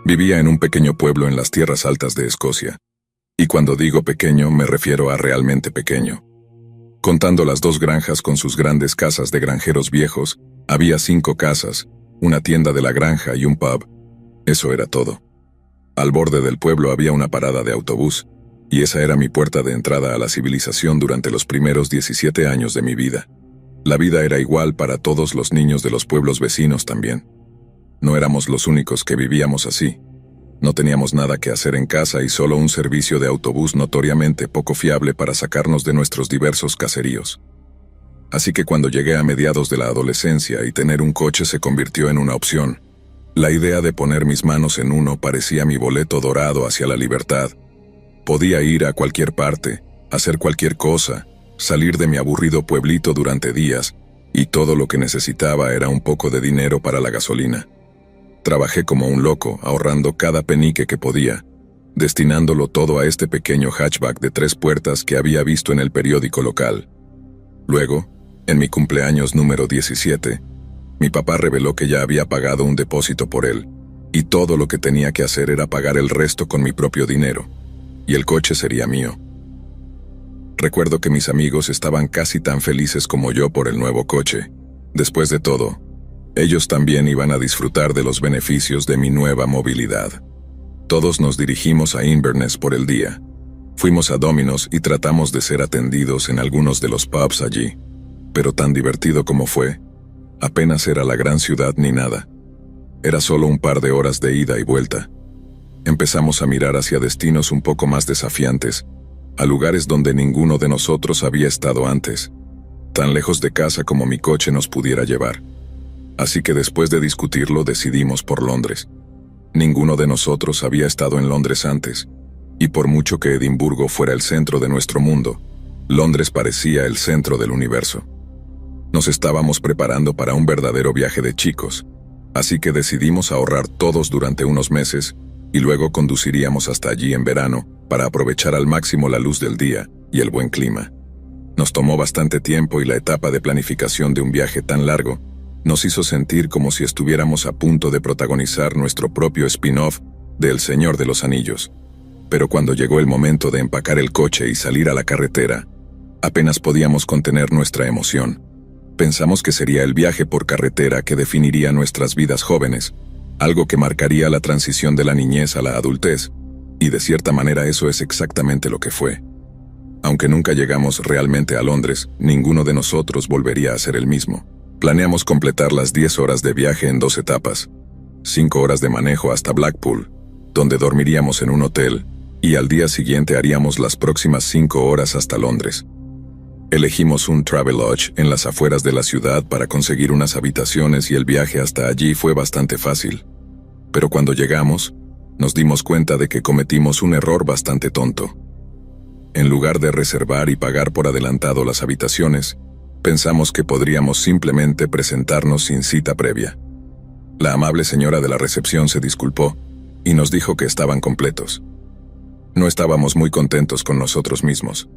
Vivía en un pequeño pueblo en las tierras altas de Escocia. Y cuando digo pequeño me refiero a realmente pequeño. Contando las 2 granjas con sus grandes casas de granjeros viejos, había 5 casas, una tienda de la granja y un pub. Eso era todo. Al borde del pueblo había una parada de autobús, y esa era mi puerta de entrada a la civilización durante los primeros 17 años de mi vida. La vida era igual para todos los niños de los pueblos vecinos también. No éramos los únicos que vivíamos así. No teníamos nada que hacer en casa y solo un servicio de autobús notoriamente poco fiable para sacarnos de nuestros diversos caseríos. Así que cuando llegué a mediados de la adolescencia y tener un coche se convirtió en una opción, la idea de poner mis manos en uno parecía mi boleto dorado hacia la libertad. Podía ir a cualquier parte, hacer cualquier cosa, salir de mi aburrido pueblito durante días, y todo lo que necesitaba era un poco de dinero para la gasolina. Trabajé como un loco, ahorrando cada penique que podía, destinándolo todo a este pequeño hatchback de 3 puertas que había visto en el periódico local. Luego, en mi cumpleaños número 17, mi papá reveló que ya había pagado un depósito por él, y todo lo que tenía que hacer era pagar el resto con mi propio dinero, y el coche sería mío. Recuerdo que mis amigos estaban casi tan felices como yo por el nuevo coche. Después de todo, ellos también iban a disfrutar de los beneficios de mi nueva movilidad. Todos nos dirigimos a Inverness por el día. Fuimos a Domino's y tratamos de ser atendidos en algunos de los pubs allí. Pero tan divertido como fue, apenas era la gran ciudad ni nada. Era solo un par de horas de ida y vuelta. Empezamos a mirar hacia destinos un poco más desafiantes, a lugares donde ninguno de nosotros había estado antes, tan lejos de casa como mi coche nos pudiera llevar. Así que después de discutirlo decidimos por Londres. Ninguno de nosotros había estado en Londres antes, y por mucho que Edimburgo fuera el centro de nuestro mundo, Londres parecía el centro del universo. Nos estábamos preparando para un verdadero viaje de chicos, así que decidimos ahorrar todos durante unos meses, y luego conduciríamos hasta allí en verano, para aprovechar al máximo la luz del día y el buen clima. Nos tomó bastante tiempo y la etapa de planificación de un viaje tan largo nos hizo sentir como si estuviéramos a punto de protagonizar nuestro propio spin-off de El Señor de los Anillos. Pero cuando llegó el momento de empacar el coche y salir a la carretera, apenas podíamos contener nuestra emoción. Pensamos que sería el viaje por carretera que definiría nuestras vidas jóvenes, algo que marcaría la transición de la niñez a la adultez, y de cierta manera eso es exactamente lo que fue. Aunque nunca llegamos realmente a Londres, ninguno de nosotros volvería a ser el mismo. Planeamos completar las 10 horas de viaje en 2 etapas, 5 horas de manejo hasta Blackpool, donde dormiríamos en un hotel, y al día siguiente haríamos las próximas 5 horas hasta Londres. Elegimos un Travelodge en las afueras de la ciudad para conseguir unas habitaciones y el viaje hasta allí fue bastante fácil. Pero cuando llegamos, nos dimos cuenta de que cometimos un error bastante tonto. En lugar de reservar y pagar por adelantado las habitaciones, pensamos que podríamos simplemente presentarnos sin cita previa. La amable señora de la recepción se disculpó y nos dijo que estaban completos. No estábamos muy contentos con nosotros mismos.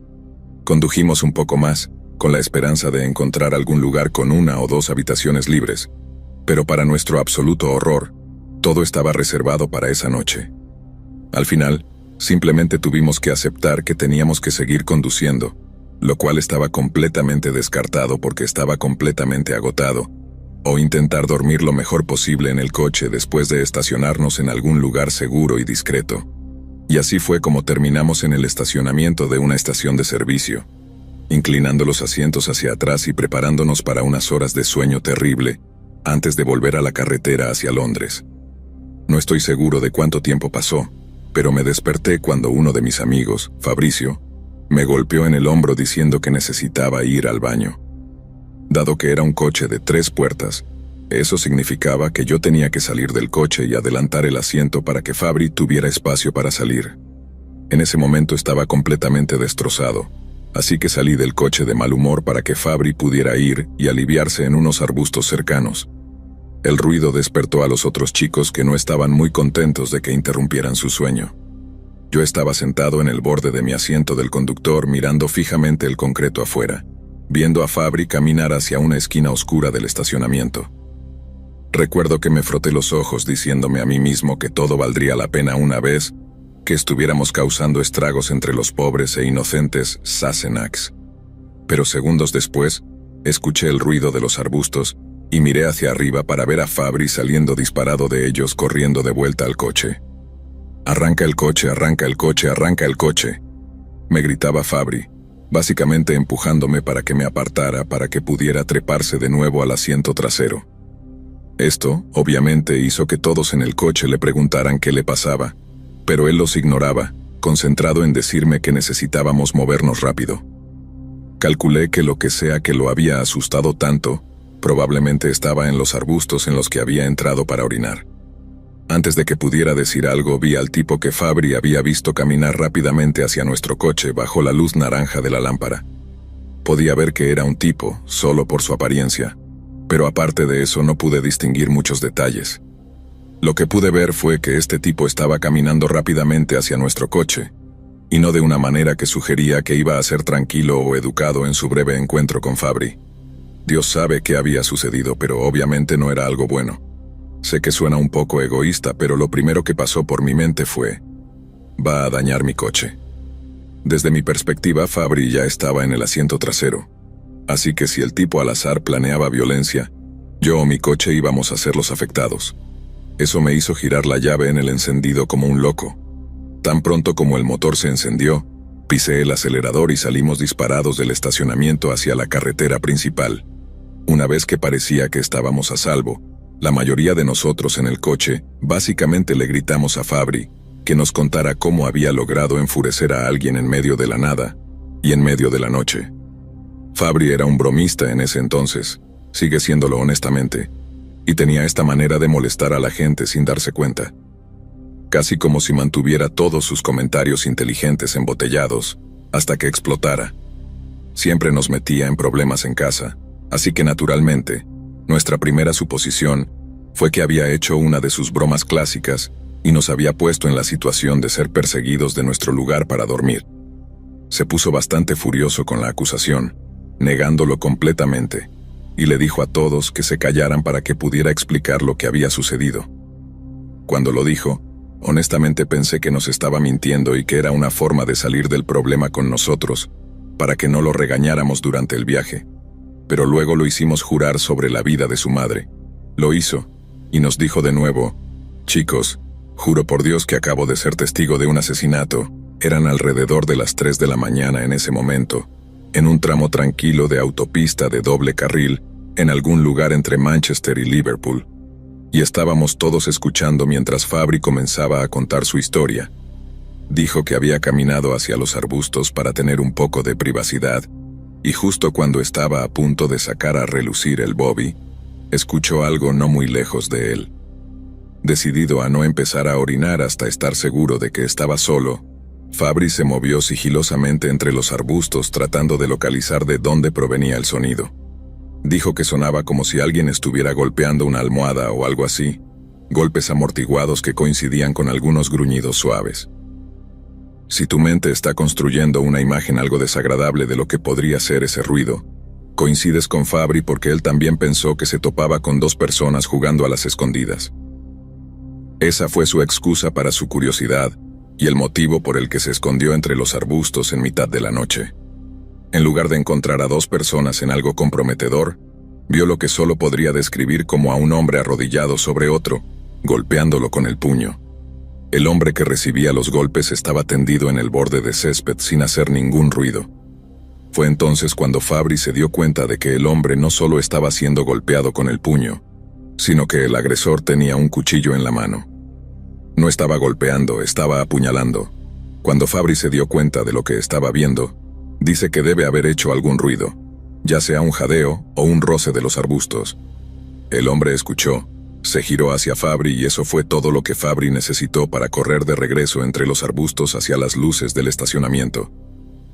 Condujimos un poco más, con la esperanza de encontrar algún lugar con 1 o 2 habitaciones libres, pero para nuestro absoluto horror, todo estaba reservado para esa noche. Al final, simplemente tuvimos que aceptar que teníamos que seguir conduciendo, lo cual estaba completamente descartado porque estaba completamente agotado, o intentar dormir lo mejor posible en el coche después de estacionarnos en algún lugar seguro y discreto. Y así fue como terminamos en el estacionamiento de una estación de servicio, inclinando los asientos hacia atrás y preparándonos para unas horas de sueño terrible, antes de volver a la carretera hacia Londres. No estoy seguro de cuánto tiempo pasó, pero me desperté cuando uno de mis amigos, Fabricio, me golpeó en el hombro diciendo que necesitaba ir al baño. Dado que era un coche de 3 puertas, eso significaba que yo tenía que salir del coche y adelantar el asiento para que Fabri tuviera espacio para salir. En ese momento estaba completamente destrozado, así que salí del coche de mal humor para que Fabri pudiera ir y aliviarse en unos arbustos cercanos. El ruido despertó a los otros chicos que no estaban muy contentos de que interrumpieran su sueño. Yo estaba sentado en el borde de mi asiento del conductor mirando fijamente el concreto afuera, viendo a Fabri caminar hacia una esquina oscura del estacionamiento. Recuerdo que me froté los ojos diciéndome a mí mismo que todo valdría la pena una vez que estuviéramos causando estragos entre los pobres e inocentes Sassenachs. Pero segundos después, escuché el ruido de los arbustos y miré hacia arriba para ver a Fabri saliendo disparado de ellos corriendo de vuelta al coche. «Arranca el coche, arranca el coche, arranca el coche», me gritaba Fabri, básicamente empujándome para que me apartara para que pudiera treparse de nuevo al asiento trasero. Esto, obviamente, hizo que todos en el coche le preguntaran qué le pasaba, pero él los ignoraba, concentrado en decirme que necesitábamos movernos rápido. Calculé que lo que sea que lo había asustado tanto, probablemente estaba en los arbustos en los que había entrado para orinar. Antes de que pudiera decir algo, vi al tipo que Fabri había visto caminar rápidamente hacia nuestro coche bajo la luz naranja de la lámpara. Podía ver que era un tipo, solo por su apariencia, pero aparte de eso no pude distinguir muchos detalles. Lo que pude ver fue que este tipo estaba caminando rápidamente hacia nuestro coche, y no de una manera que sugería que iba a ser tranquilo o educado en su breve encuentro con Fabri. Dios sabe qué había sucedido, pero obviamente no era algo bueno. Sé que suena un poco egoísta, pero lo primero que pasó por mi mente fue: va a dañar mi coche. Desde mi perspectiva, Fabri ya estaba en el asiento trasero, así que si el tipo al azar planeaba violencia, yo o mi coche íbamos a ser los afectados. Eso me hizo girar la llave en el encendido como un loco. Tan pronto como el motor se encendió, pisé el acelerador y salimos disparados del estacionamiento hacia la carretera principal. Una vez que parecía que estábamos a salvo, la mayoría de nosotros en el coche básicamente le gritamos a Fabri que nos contara cómo había logrado enfurecer a alguien en medio de la nada y en medio de la noche. Fabri era un bromista en ese entonces, sigue siéndolo honestamente, y tenía esta manera de molestar a la gente sin darse cuenta. Casi como si mantuviera todos sus comentarios inteligentes embotellados hasta que explotara. Siempre nos metía en problemas en casa, así que naturalmente, nuestra primera suposición fue que había hecho una de sus bromas clásicas y nos había puesto en la situación de ser perseguidos de nuestro lugar para dormir. Se puso bastante furioso con la acusación, negándolo completamente, y le dijo a todos que se callaran para que pudiera explicar lo que había sucedido. Cuando lo dijo, honestamente pensé que nos estaba mintiendo y que era una forma de salir del problema con nosotros, para que no lo regañáramos durante el viaje. Pero luego lo hicimos jurar sobre la vida de su madre. Lo hizo, y nos dijo de nuevo: «Chicos, juro por Dios que acabo de ser testigo de un asesinato». Eran alrededor de las 3 de la mañana en ese momento, en un tramo tranquilo de autopista de doble carril, en algún lugar entre Manchester y Liverpool. Y estábamos todos escuchando mientras Fabri comenzaba a contar su historia. Dijo que había caminado hacia los arbustos para tener un poco de privacidad, y justo cuando estaba a punto de sacar a relucir el Bobby, escuchó algo no muy lejos de él. Decidido a no empezar a orinar hasta estar seguro de que estaba solo, Fabri se movió sigilosamente entre los arbustos tratando de localizar de dónde provenía el sonido. Dijo que sonaba como si alguien estuviera golpeando una almohada o algo así, golpes amortiguados que coincidían con algunos gruñidos suaves. Si tu mente está construyendo una imagen algo desagradable de lo que podría ser ese ruido, coincides con Fabri porque él también pensó que se topaba con 2 personas jugando a las escondidas. Esa fue su excusa para su curiosidad y el motivo por el que se escondió entre los arbustos en mitad de la noche. En lugar de encontrar a 2 personas en algo comprometedor, vio lo que solo podría describir como a un hombre arrodillado sobre otro, golpeándolo con el puño. El hombre que recibía los golpes estaba tendido en el borde de césped sin hacer ningún ruido. Fue entonces cuando Fabri se dio cuenta de que el hombre no solo estaba siendo golpeado con el puño, sino que el agresor tenía un cuchillo en la mano. No estaba golpeando, estaba apuñalando. Cuando Fabri se dio cuenta de lo que estaba viendo, dice que debe haber hecho algún ruido, ya sea un jadeo o un roce de los arbustos. El hombre escuchó, se giró hacia Fabri y eso fue todo lo que Fabri necesitó para correr de regreso entre los arbustos hacia las luces del estacionamiento.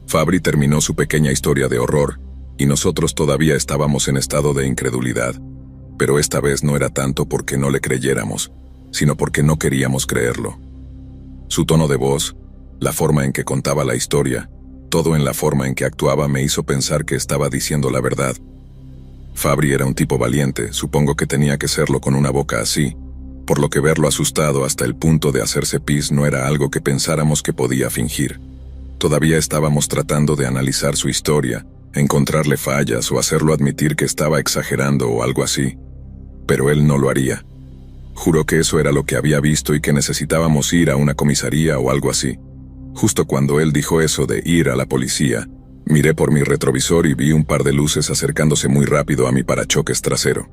Fabri terminó su pequeña historia de horror, y nosotros todavía estábamos en estado de incredulidad. Pero esta vez no era tanto porque no le creyéramos, sino porque no queríamos creerlo. Su tono de voz, la forma en que contaba la historia, todo en la forma en que actuaba me hizo pensar que estaba diciendo la verdad. Fabri era un tipo valiente, supongo que tenía que serlo con una boca así, por lo que verlo asustado hasta el punto de hacerse pis no era algo que pensáramos que podía fingir. Todavía estábamos tratando de analizar su historia, encontrarle fallas o hacerlo admitir que estaba exagerando o algo así. Pero él no lo haría. Juró que eso era lo que había visto y que necesitábamos ir a una comisaría o algo así. Justo cuando él dijo eso de ir a la policía, miré por mi retrovisor y vi un par de luces acercándose muy rápido a mi parachoques trasero.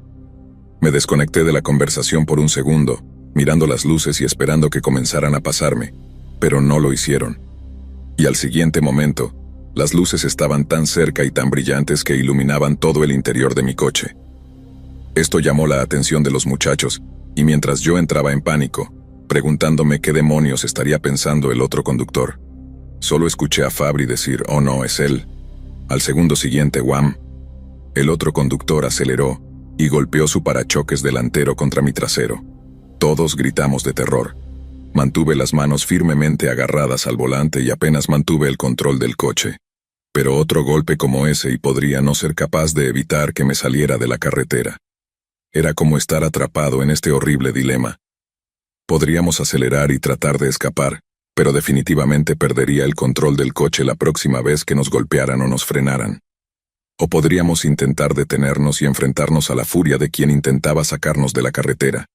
Me desconecté de la conversación por un segundo, mirando las luces y esperando que comenzaran a pasarme, pero no lo hicieron. Y al siguiente momento, las luces estaban tan cerca y tan brillantes que iluminaban todo el interior de mi coche. Esto llamó la atención de los muchachos, y mientras yo entraba en pánico, preguntándome qué demonios estaría pensando el otro conductor, solo escuché a Fabri decir, «Oh no, es él». Al segundo siguiente, ¡guam!, el otro conductor aceleró y golpeó su parachoques delantero contra mi trasero. Todos gritamos de terror. Mantuve las manos firmemente agarradas al volante y apenas mantuve el control del coche. Pero otro golpe como ese y podría no ser capaz de evitar que me saliera de la carretera. Era como estar atrapado en este horrible dilema. Podríamos acelerar y tratar de escapar, pero definitivamente perdería el control del coche la próxima vez que nos golpearan o nos frenaran. O podríamos intentar detenernos y enfrentarnos a la furia de quien intentaba sacarnos de la carretera.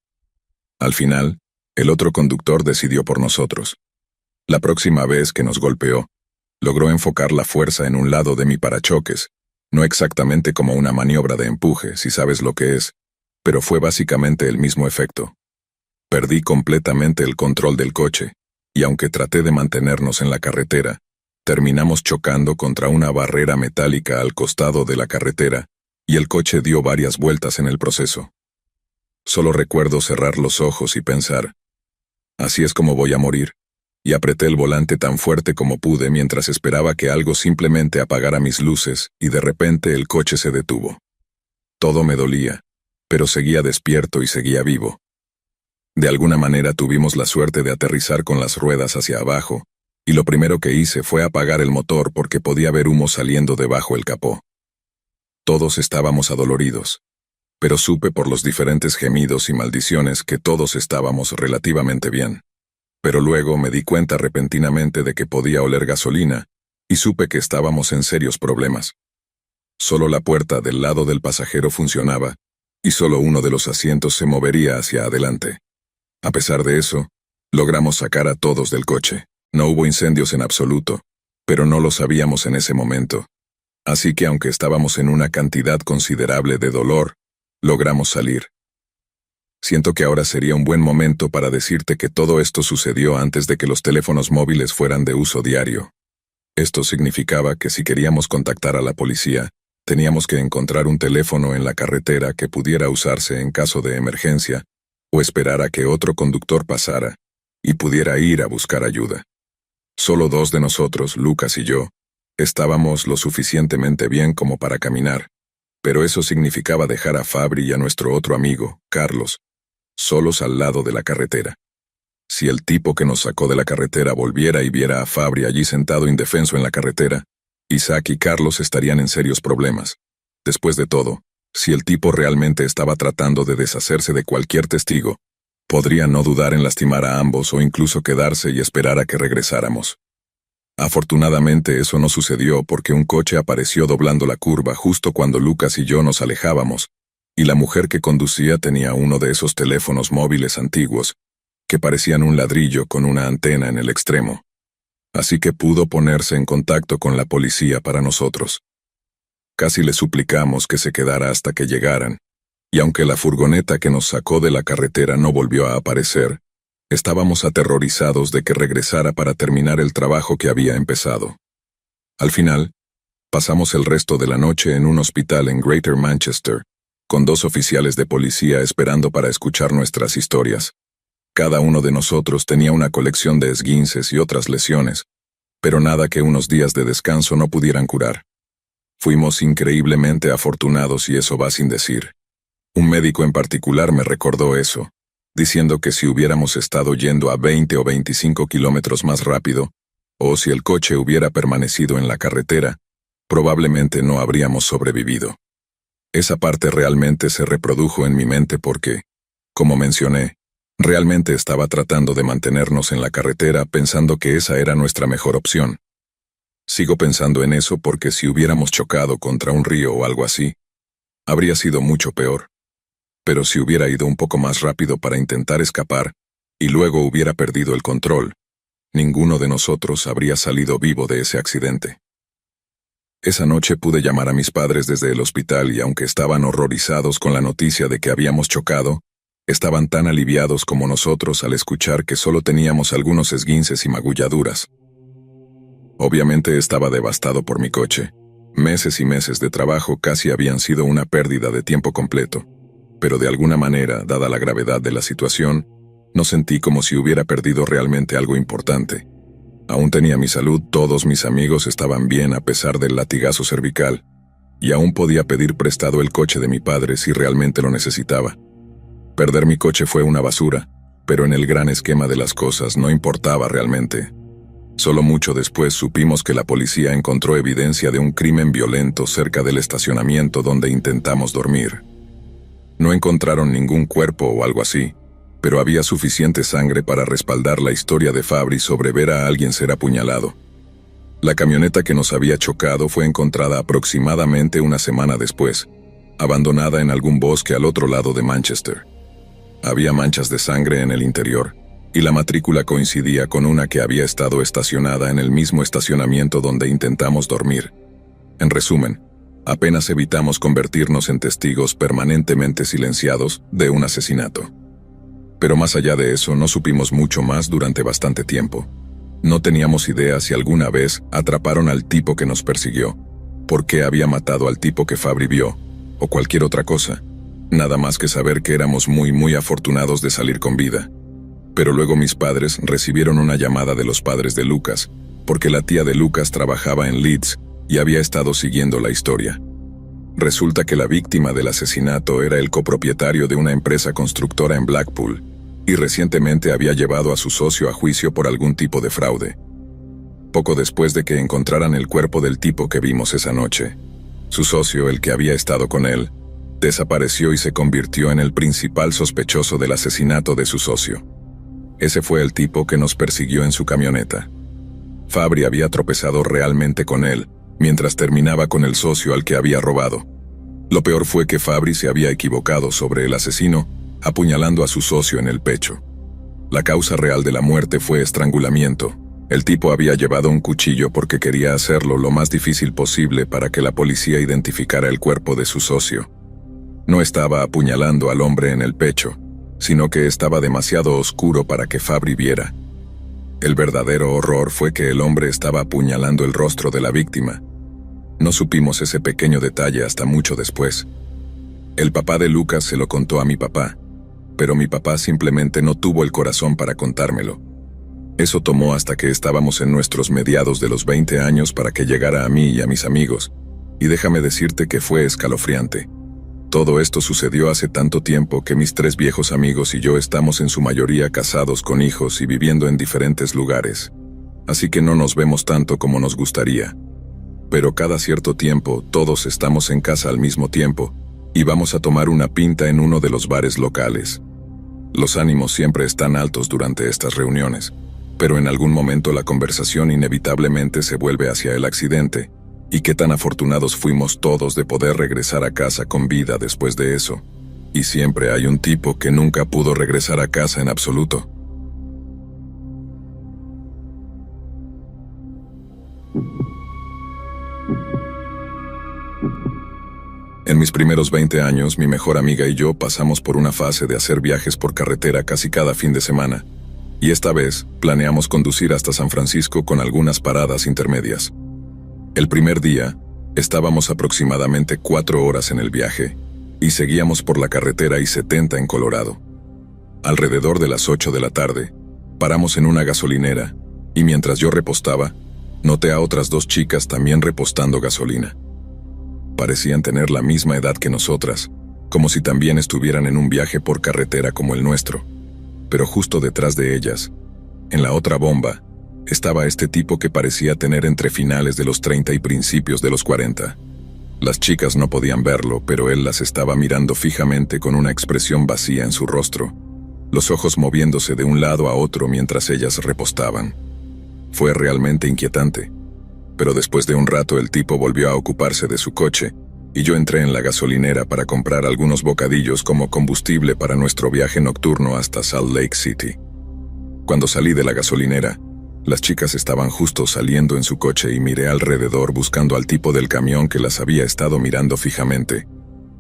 Al final, el otro conductor decidió por nosotros. La próxima vez que nos golpeó, logró enfocar la fuerza en un lado de mi parachoques, no exactamente como una maniobra de empuje, si sabes lo que es, pero fue básicamente el mismo efecto. Perdí completamente el control del coche, y aunque traté de mantenernos en la carretera, terminamos chocando contra una barrera metálica al costado de la carretera, y el coche dio varias vueltas en el proceso. Solo recuerdo cerrar los ojos y pensar, así es como voy a morir, y apreté el volante tan fuerte como pude mientras esperaba que algo simplemente apagara mis luces, y de repente el coche se detuvo. Todo me dolía, pero seguía despierto y seguía vivo. De alguna manera tuvimos la suerte de aterrizar con las ruedas hacia abajo, y lo primero que hice fue apagar el motor porque podía ver humo saliendo debajo el capó. Todos estábamos adoloridos, pero supe por los diferentes gemidos y maldiciones que todos estábamos relativamente bien. Pero luego me di cuenta repentinamente de que podía oler gasolina, y supe que estábamos en serios problemas. Solo la puerta del lado del pasajero funcionaba, y solo uno de los asientos se movería hacia adelante. A pesar de eso, logramos sacar a todos del coche. No hubo incendios en absoluto, pero no lo sabíamos en ese momento. Así que aunque estábamos en una cantidad considerable de dolor, logramos salir. Siento que ahora sería un buen momento para decirte que todo esto sucedió antes de que los teléfonos móviles fueran de uso diario. Esto significaba que si queríamos contactar a la policía, teníamos que encontrar un teléfono en la carretera que pudiera usarse en caso de emergencia, o esperar a que otro conductor pasara, y pudiera ir a buscar ayuda. Solo dos de nosotros, Lucas y yo, estábamos lo suficientemente bien como para caminar, pero eso significaba dejar a Fabri y a nuestro otro amigo, Carlos, solos al lado de la carretera. Si el tipo que nos sacó de la carretera volviera y viera a Fabri allí sentado indefenso en la carretera, Isaac y Carlos estarían en serios problemas. Después de todo, si el tipo realmente estaba tratando de deshacerse de cualquier testigo, podría no dudar en lastimar a ambos o incluso quedarse y esperar a que regresáramos. Afortunadamente eso no sucedió porque un coche apareció doblando la curva justo cuando Lucas y yo nos alejábamos, y la mujer que conducía tenía uno de esos teléfonos móviles antiguos, que parecían un ladrillo con una antena en el extremo. Así que pudo ponerse en contacto con la policía para nosotros. Casi le suplicamos que se quedara hasta que llegaran, y aunque la furgoneta que nos sacó de la carretera no volvió a aparecer, estábamos aterrorizados de que regresara para terminar el trabajo que había empezado. Al final, pasamos el resto de la noche en un hospital en Greater Manchester, con 2 oficiales de policía esperando para escuchar nuestras historias. Cada uno de nosotros tenía una colección de esguinces y otras lesiones, pero nada que unos días de descanso no pudieran curar. Fuimos increíblemente afortunados y eso va sin decir. Un médico en particular me recordó eso, diciendo que si hubiéramos estado yendo a 20 o 25 kilómetros más rápido, o si el coche hubiera permanecido en la carretera, probablemente no habríamos sobrevivido. Esa parte realmente se reprodujo en mi mente porque, como mencioné, realmente estaba tratando de mantenernos en la carretera pensando que esa era nuestra mejor opción. Sigo pensando en eso porque si hubiéramos chocado contra un río o algo así, habría sido mucho peor. Pero si hubiera ido un poco más rápido para intentar escapar, y luego hubiera perdido el control, ninguno de nosotros habría salido vivo de ese accidente. Esa noche pude llamar a mis padres desde el hospital y aunque estaban horrorizados con la noticia de que habíamos chocado, estaban tan aliviados como nosotros al escuchar que solo teníamos algunos esguinces y magulladuras. Obviamente estaba devastado por mi coche. Meses y meses de trabajo casi habían sido una pérdida de tiempo completo, pero de alguna manera, dada la gravedad de la situación, no sentí como si hubiera perdido realmente algo importante. Aún tenía mi salud, todos mis amigos estaban bien a pesar del latigazo cervical, y aún podía pedir prestado el coche de mi padre si realmente lo necesitaba. Perder mi coche fue una basura, pero en el gran esquema de las cosas no importaba realmente. Solo mucho después supimos que la policía encontró evidencia de un crimen violento cerca del estacionamiento donde intentamos dormir. No encontraron ningún cuerpo o algo así, pero había suficiente sangre para respaldar la historia de Fabri sobre ver a alguien ser apuñalado. La camioneta que nos había chocado fue encontrada aproximadamente una semana después, abandonada en algún bosque al otro lado de Manchester. Había manchas de sangre en el interior, y la matrícula coincidía con una que había estado estacionada en el mismo estacionamiento donde intentamos dormir. En resumen, apenas evitamos convertirnos en testigos permanentemente silenciados de un asesinato. Pero más allá de eso, no supimos mucho más durante bastante tiempo. No teníamos idea si alguna vez atraparon al tipo que nos persiguió, por qué había matado al tipo que Fabri vio, o cualquier otra cosa. Nada más que saber que éramos muy afortunados de salir con vida. Pero luego mis padres recibieron una llamada de los padres de Lucas, porque la tía de Lucas trabajaba en Leeds y había estado siguiendo la historia. Resulta que la víctima del asesinato era el copropietario de una empresa constructora en Blackpool, y recientemente había llevado a su socio a juicio por algún tipo de fraude. Poco después de que encontraran el cuerpo del tipo que vimos esa noche, su socio, el que había estado con él, desapareció y se convirtió en el principal sospechoso del asesinato de su socio. Ese fue el tipo que nos persiguió en su camioneta. Fabri había tropezado realmente con él, mientras terminaba con el socio al que había robado. Lo peor fue que Fabri se había equivocado sobre el asesino, apuñalando a su socio en el pecho. La causa real de la muerte fue estrangulamiento. El tipo había llevado un cuchillo porque quería hacerlo lo más difícil posible para que la policía identificara el cuerpo de su socio. No estaba apuñalando al hombre en el pecho, sino que estaba demasiado oscuro para que Fabri viera. El verdadero horror fue que el hombre estaba apuñalando el rostro de la víctima. No supimos ese pequeño detalle hasta mucho después. El papá de Lucas se lo contó a mi papá, pero mi papá simplemente no tuvo el corazón para contármelo. Eso tomó hasta que estábamos en nuestros mediados de los 20 años para que llegara a mí y a mis amigos, y déjame decirte que fue escalofriante. Todo esto sucedió hace tanto tiempo que mis 3 viejos amigos y yo estamos en su mayoría casados con hijos y viviendo en diferentes lugares. Así que no nos vemos tanto como nos gustaría. Pero cada cierto tiempo todos estamos en casa al mismo tiempo y vamos a tomar una pinta en uno de los bares locales. Los ánimos siempre están altos durante estas reuniones, pero en algún momento la conversación inevitablemente se vuelve hacia el accidente, y qué tan afortunados fuimos todos de poder regresar a casa con vida después de eso. Y siempre hay un tipo que nunca pudo regresar a casa en absoluto. En mis primeros 20 años, mi mejor amiga y yo pasamos por una fase de hacer viajes por carretera casi cada fin de semana, y esta vez planeamos conducir hasta San Francisco con algunas paradas intermedias. El primer día, estábamos aproximadamente 4 horas en el viaje, y seguíamos por la carretera I-70 en Colorado. Alrededor de las 8 de la tarde, paramos en una gasolinera, y mientras yo repostaba, noté a otras 2 chicas también repostando gasolina. Parecían tener la misma edad que nosotras, como si también estuvieran en un viaje por carretera como el nuestro. Pero justo detrás de ellas, en la otra bomba, estaba este tipo que parecía tener entre finales de los 30 y principios de los 40. Las chicas no podían verlo, pero él las estaba mirando fijamente con una expresión vacía en su rostro, los ojos moviéndose de un lado a otro mientras ellas repostaban. Fue realmente inquietante. Pero después de un rato el tipo volvió a ocuparse de su coche, y yo entré en la gasolinera para comprar algunos bocadillos como combustible para nuestro viaje nocturno hasta Salt Lake City. Cuando salí de la gasolinera, las chicas estaban justo saliendo en su coche y miré alrededor buscando al tipo del camión que las había estado mirando fijamente,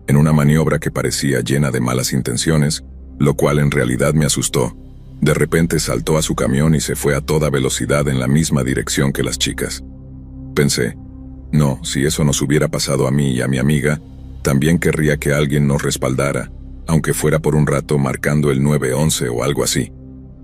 en una maniobra que parecía llena de malas intenciones, lo cual en realidad me asustó. De repente saltó a su camión y se fue a toda velocidad en la misma dirección que las chicas. Pensé, no, si eso nos hubiera pasado a mí y a mi amiga, también querría que alguien nos respaldara, aunque fuera por un rato marcando el 911 o algo así.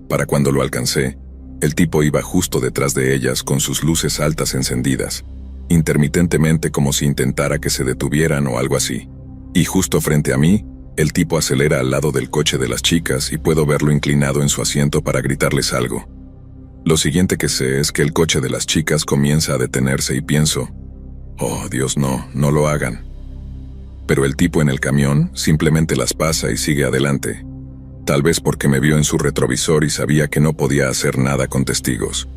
Para cuando lo alcancé, el tipo iba justo detrás de ellas con sus luces altas encendidas, intermitentemente como si intentara que se detuvieran o algo así. Y justo frente a mí, el tipo acelera al lado del coche de las chicas y puedo verlo inclinado en su asiento para gritarles algo. Lo siguiente que sé es que el coche de las chicas comienza a detenerse y pienso, oh Dios, no lo hagan. Pero el tipo en el camión simplemente las pasa y sigue adelante, tal vez porque me vio en su retrovisor y sabía que no podía hacer nada con testigos.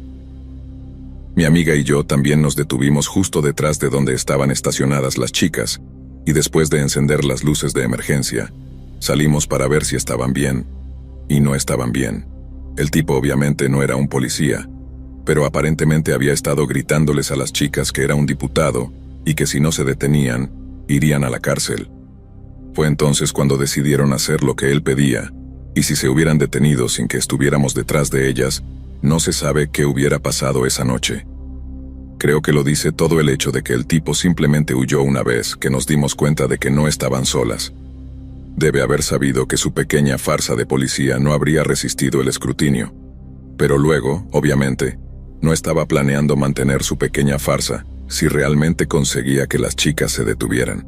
Mi amiga y yo también nos detuvimos justo detrás de donde estaban estacionadas las chicas, y después de encender las luces de emergencia, salimos para ver si estaban bien, y no estaban bien. El tipo obviamente no era un policía, pero aparentemente había estado gritándoles a las chicas que era un diputado y que si no se detenían, irían a la cárcel. Fue entonces cuando decidieron hacer lo que él pedía, y si se hubieran detenido sin que estuviéramos detrás de ellas, no se sabe qué hubiera pasado esa noche. Creo que lo dice todo el hecho de que el tipo simplemente huyó una vez que nos dimos cuenta de que no estaban solas. Debe haber sabido que su pequeña farsa de policía no habría resistido el escrutinio. Pero luego, obviamente, no estaba planeando mantener su pequeña farsa si realmente conseguía que las chicas se detuvieran.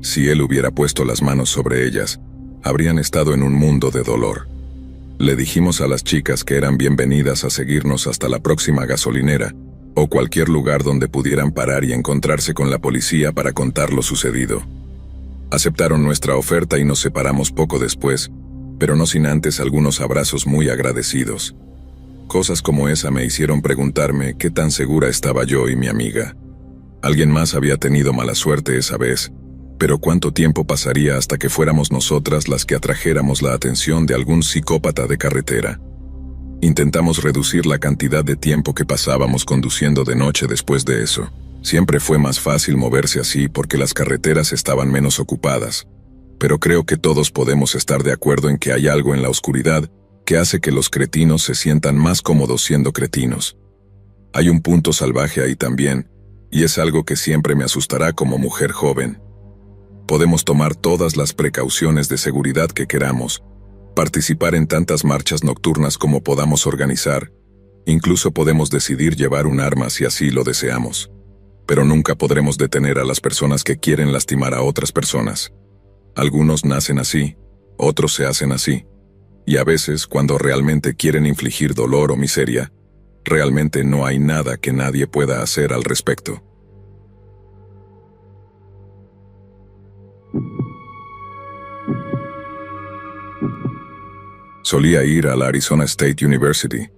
Si él hubiera puesto las manos sobre ellas, habrían estado en un mundo de dolor. Le dijimos a las chicas que eran bienvenidas a seguirnos hasta la próxima gasolinera, o cualquier lugar donde pudieran parar y encontrarse con la policía para contar lo sucedido. Aceptaron nuestra oferta y nos separamos poco después, pero no sin antes algunos abrazos muy agradecidos. Cosas como esa me hicieron preguntarme qué tan segura estaba yo y mi amiga. Alguien más había tenido mala suerte esa vez, pero ¿cuánto tiempo pasaría hasta que fuéramos nosotras las que atrajéramos la atención de algún psicópata de carretera? Intentamos reducir la cantidad de tiempo que pasábamos conduciendo de noche después de eso. Siempre fue más fácil moverse así porque las carreteras estaban menos ocupadas. Pero creo que todos podemos estar de acuerdo en que hay algo en la oscuridad que hace que los cretinos se sientan más cómodos siendo cretinos. Hay un punto salvaje ahí también, y es algo que siempre me asustará como mujer joven. Podemos tomar todas las precauciones de seguridad que queramos, participar en tantas marchas nocturnas como podamos organizar, incluso podemos decidir llevar un arma si así lo deseamos. Pero nunca podremos detener a las personas que quieren lastimar a otras personas. Algunos nacen así, otros se hacen así. Y a veces, cuando realmente quieren infligir dolor o miseria, realmente no hay nada que nadie pueda hacer al respecto. Solía ir a la Arizona State University,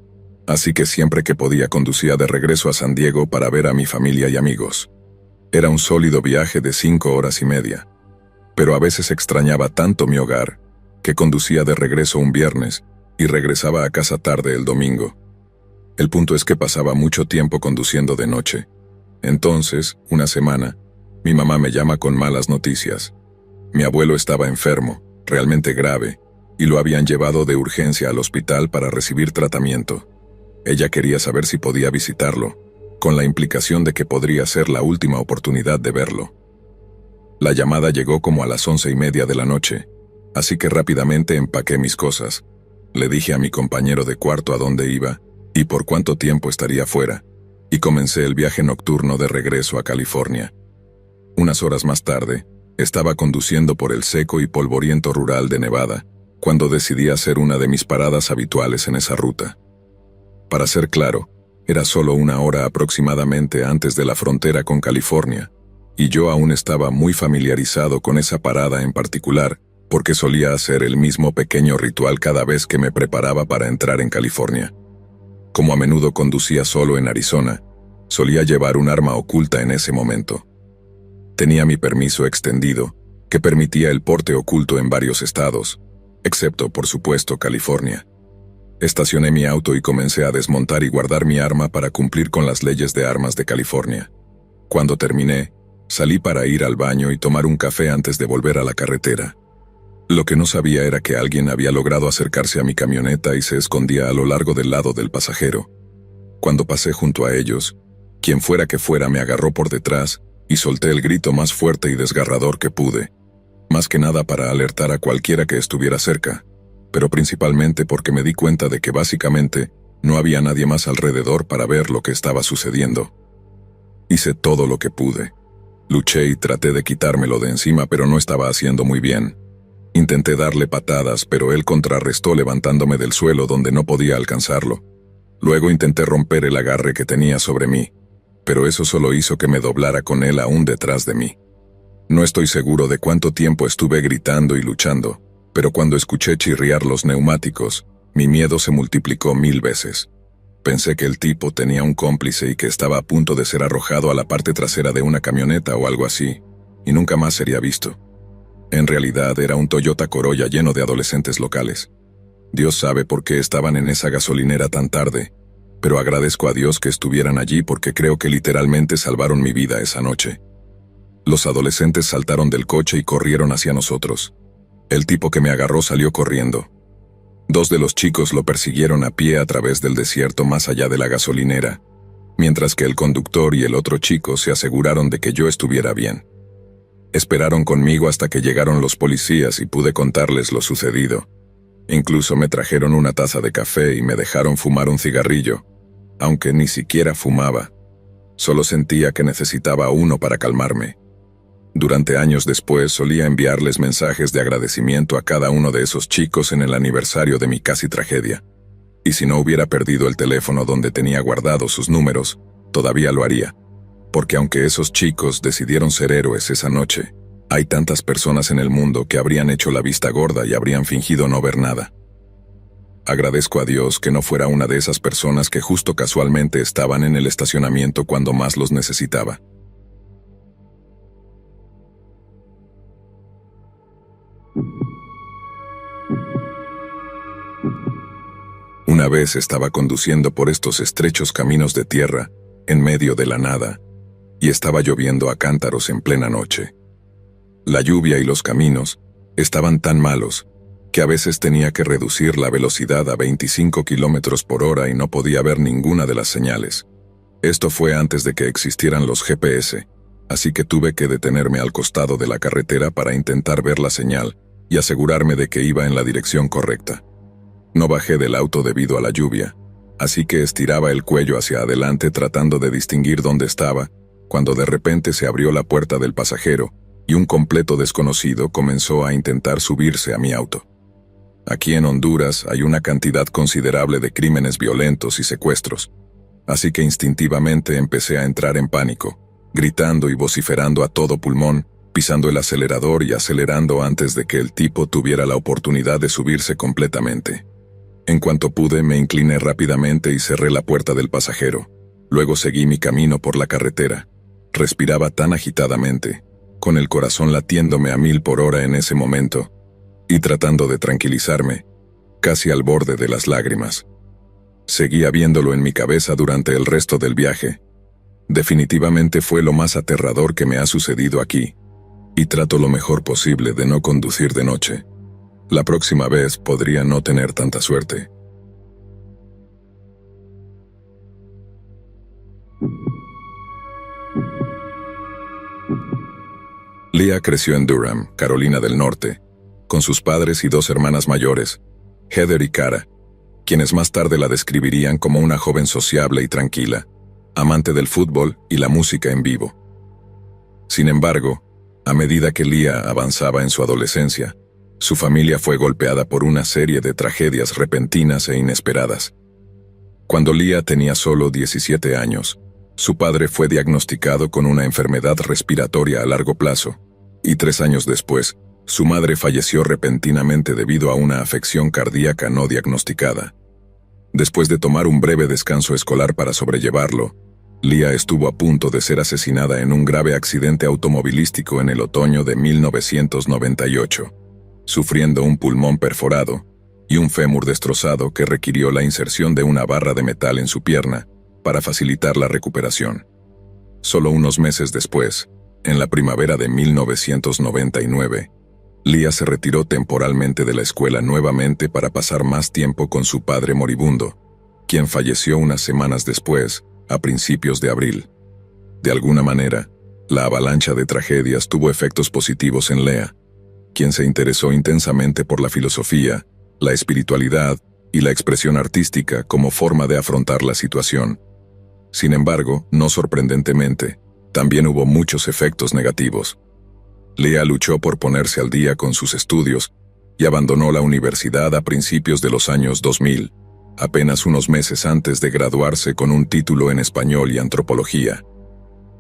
así que siempre que podía conducía de regreso a San Diego para ver a mi familia y amigos. Era un sólido viaje de 5 horas y media, pero a veces extrañaba tanto mi hogar, que conducía de regreso un viernes y regresaba a casa tarde el domingo. El punto es que pasaba mucho tiempo conduciendo de noche. Entonces, una semana, mi mamá me llama con malas noticias. Mi abuelo estaba enfermo, realmente grave, y lo habían llevado de urgencia al hospital para recibir tratamiento. Ella quería saber si podía visitarlo, con la implicación de que podría ser la última oportunidad de verlo. La llamada llegó como a las 11:30 de la noche, así que rápidamente empaqué mis cosas. Le dije a mi compañero de cuarto a dónde iba y por cuánto tiempo estaría fuera, y comencé el viaje nocturno de regreso a California. Unas horas más tarde, estaba conduciendo por el seco y polvoriento rural de Nevada, cuando decidí hacer una de mis paradas habituales en esa ruta. Para ser claro, era solo 1 hora aproximadamente antes de la frontera con California, y yo aún estaba muy familiarizado con esa parada en particular, porque solía hacer el mismo pequeño ritual cada vez que me preparaba para entrar en California. Como a menudo conducía solo en Arizona, solía llevar un arma oculta en ese momento. Tenía mi permiso extendido, que permitía el porte oculto en varios estados, excepto, por supuesto, California. Estacioné mi auto y comencé a desmontar y guardar mi arma para cumplir con las leyes de armas de California. Cuando terminé, salí para ir al baño y tomar un café antes de volver a la carretera. Lo que no sabía era que alguien había logrado acercarse a mi camioneta y se escondía a lo largo del lado del pasajero. Cuando pasé junto a ellos, quien fuera que fuera me agarró por detrás y solté el grito más fuerte y desgarrador que pude, más que nada para alertar a cualquiera que estuviera cerca, pero principalmente porque me di cuenta de que básicamente no había nadie más alrededor para ver lo que estaba sucediendo. Hice todo lo que pude. Luché y traté de quitármelo de encima, pero no estaba haciendo muy bien. Intenté darle patadas, pero él contrarrestó levantándome del suelo donde no podía alcanzarlo. Luego intenté romper el agarre que tenía sobre mí, pero eso solo hizo que me doblara con él aún detrás de mí. No estoy seguro de cuánto tiempo estuve gritando y luchando, pero cuando escuché chirriar los neumáticos, mi miedo se multiplicó 1000 veces. Pensé que el tipo tenía un cómplice y que estaba a punto de ser arrojado a la parte trasera de una camioneta o algo así, y nunca más sería visto. En realidad era un Toyota Corolla lleno de adolescentes locales. Dios sabe por qué estaban en esa gasolinera tan tarde, pero agradezco a Dios que estuvieran allí porque creo que literalmente salvaron mi vida esa noche. Los adolescentes saltaron del coche y corrieron hacia nosotros. El tipo que me agarró salió corriendo. 2 de los chicos lo persiguieron a pie a través del desierto más allá de la gasolinera, mientras que el conductor y el otro chico se aseguraron de que yo estuviera bien. Esperaron conmigo hasta que llegaron los policías y pude contarles lo sucedido. Incluso me trajeron una taza de café y me dejaron fumar un cigarrillo, aunque ni siquiera fumaba. Solo sentía que necesitaba uno para calmarme. Durante años después solía enviarles mensajes de agradecimiento a cada uno de esos chicos en el aniversario de mi casi tragedia. Y si no hubiera perdido el teléfono donde tenía guardados sus números, todavía lo haría. Porque aunque esos chicos decidieron ser héroes esa noche, hay tantas personas en el mundo que habrían hecho la vista gorda y habrían fingido no ver nada. Agradezco a Dios que no fuera una de esas personas que justo casualmente estaban en el estacionamiento cuando más los necesitaba. Una vez estaba conduciendo por estos estrechos caminos de tierra, en medio de la nada, y estaba lloviendo a cántaros en plena noche. La lluvia y los caminos estaban tan malos que a veces tenía que reducir la velocidad a 25 kilómetros por hora y no podía ver ninguna de las señales. Esto fue antes de que existieran los GPS, así que tuve que detenerme al costado de la carretera para intentar ver la señal y asegurarme de que iba en la dirección correcta. No bajé del auto debido a la lluvia, así que estiraba el cuello hacia adelante tratando de distinguir dónde estaba, cuando de repente se abrió la puerta del pasajero y un completo desconocido comenzó a intentar subirse a mi auto. Aquí en Honduras hay una cantidad considerable de crímenes violentos y secuestros, así que instintivamente empecé a entrar en pánico, gritando y vociferando a todo pulmón, pisando el acelerador y acelerando antes de que el tipo tuviera la oportunidad de subirse completamente. En cuanto pude, me incliné rápidamente y cerré la puerta del pasajero. Luego seguí mi camino por la carretera. Respiraba tan agitadamente, con el corazón latiéndome a 1000 por hora en ese momento, y tratando de tranquilizarme, casi al borde de las lágrimas. Seguía viéndolo en mi cabeza durante el resto del viaje. Definitivamente fue lo más aterrador que me ha sucedido aquí, y trato lo mejor posible de no conducir de noche. La próxima vez podría no tener tanta suerte. Leah creció en Durham, Carolina del Norte, con sus padres y 2 hermanas mayores, Heather y Cara, quienes más tarde la describirían como una joven sociable y tranquila, amante del fútbol y la música en vivo. Sin embargo, a medida que Leah avanzaba en su adolescencia, su familia fue golpeada por una serie de tragedias repentinas e inesperadas. Cuando Leah tenía solo 17 años, Su padre fue diagnosticado con una enfermedad respiratoria a largo plazo, y 3 años después, su madre falleció repentinamente debido a una afección cardíaca no diagnosticada. Después de tomar un breve descanso escolar para sobrellevarlo, Leah estuvo a punto de ser asesinada en un grave accidente automovilístico en el otoño de 1998, sufriendo un pulmón perforado y un fémur destrozado que requirió la inserción de una barra de metal en su pierna para facilitar la recuperación. Solo unos meses después, en la primavera de 1999, Leah se retiró temporalmente de la escuela nuevamente para pasar más tiempo con su padre moribundo, quien falleció unas semanas después, a principios de abril. De alguna manera, la avalancha de tragedias tuvo efectos positivos en Leah, quien se interesó intensamente por la filosofía, la espiritualidad y la expresión artística como forma de afrontar la situación. Sin embargo, no sorprendentemente, también hubo muchos efectos negativos. Leah luchó por ponerse al día con sus estudios y abandonó la universidad a principios de los años 2000, apenas unos meses antes de graduarse con un título en español y antropología.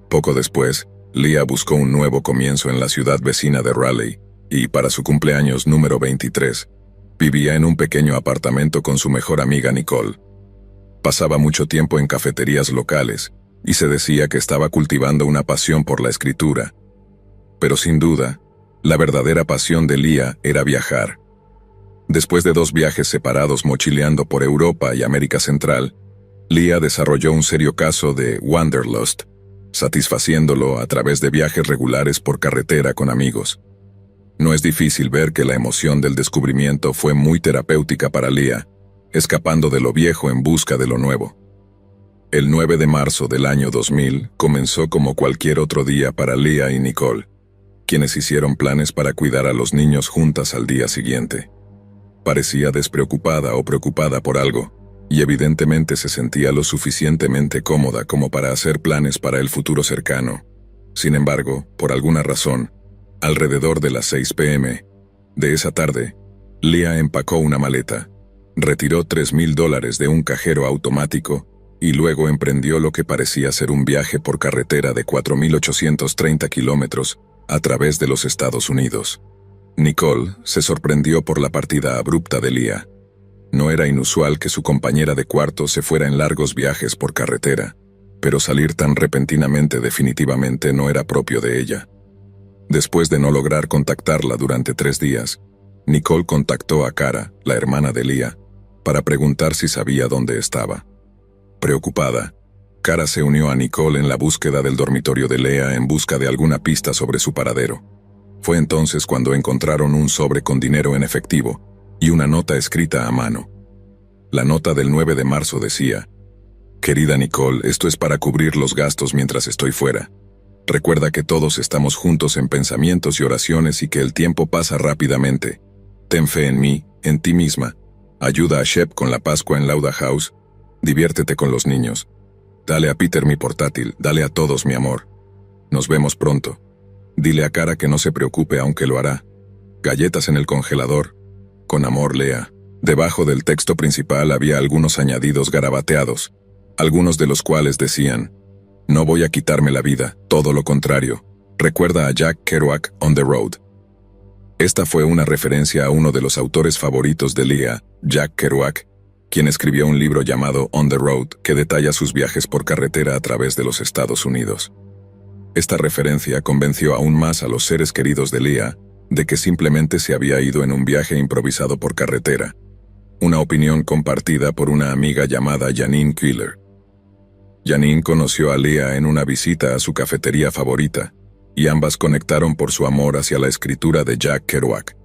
Poco después, Leah buscó un nuevo comienzo en la ciudad vecina de Raleigh, y para su cumpleaños número 23, vivía en un pequeño apartamento con su mejor amiga Nicole. Pasaba mucho tiempo en cafeterías locales, y se decía que estaba cultivando una pasión por la escritura. Pero sin duda, la verdadera pasión de Leah era viajar. Después de 2 viajes separados mochileando por Europa y América Central, Leah desarrolló un serio caso de wanderlust, satisfaciéndolo a través de viajes regulares por carretera con amigos. No es difícil ver que la emoción del descubrimiento fue muy terapéutica para Leah, escapando de lo viejo en busca de lo nuevo. El 9 de marzo del año 2000 comenzó como cualquier otro día para Leah y Nicole, quienes hicieron planes para cuidar a los niños juntas al día siguiente. Parecía despreocupada o preocupada por algo, y evidentemente se sentía lo suficientemente cómoda como para hacer planes para el futuro cercano. Sin embargo, por alguna razón, alrededor de las 6 p.m. de esa tarde, Leah empacó una maleta, retiró $3,000 de un cajero automático y luego emprendió lo que parecía ser un viaje por carretera de 4.830 kilómetros a través de los Estados Unidos. Nicole se sorprendió por la partida abrupta de Leah. No era inusual que su compañera de cuarto se fuera en largos viajes por carretera, pero salir tan repentinamente definitivamente no era propio de ella. Después de no lograr contactarla durante 3 días, Nicole contactó a Cara, la hermana de Leah, para preguntar si sabía dónde estaba. Preocupada, Cara se unió a Nicole en la búsqueda del dormitorio de Leah en busca de alguna pista sobre su paradero. Fue entonces cuando encontraron un sobre con dinero en efectivo y una nota escrita a mano. La nota del 9 de marzo decía: «Querida Nicole, esto es para cubrir los gastos mientras estoy fuera. Recuerda que todos estamos juntos en pensamientos y oraciones y que el tiempo pasa rápidamente. Ten fe en mí, en ti misma. Ayuda a Shep con la Pascua en Lauda House. Diviértete con los niños. Dale a Peter mi portátil, dale a todos mi amor. Nos vemos pronto. Dile a Cara que no se preocupe aunque lo hará. Galletas en el congelador. Con amor, Leah». Debajo del texto principal había algunos añadidos garabateados, algunos de los cuales decían: «No voy a quitarme la vida, todo lo contrario. Recuerda a Jack Kerouac, On the Road». Esta fue una referencia a uno de los autores favoritos de Leah, Jack Kerouac, quien escribió un libro llamado On the Road que detalla sus viajes por carretera a través de los Estados Unidos. Esta referencia convenció aún más a los seres queridos de Leah de que simplemente se había ido en un viaje improvisado por carretera, una opinión compartida por una amiga llamada Janine Keeler. Janine conoció a Leah en una visita a su cafetería favorita, y ambas conectaron por su amor hacia la escritura de Jack Kerouac.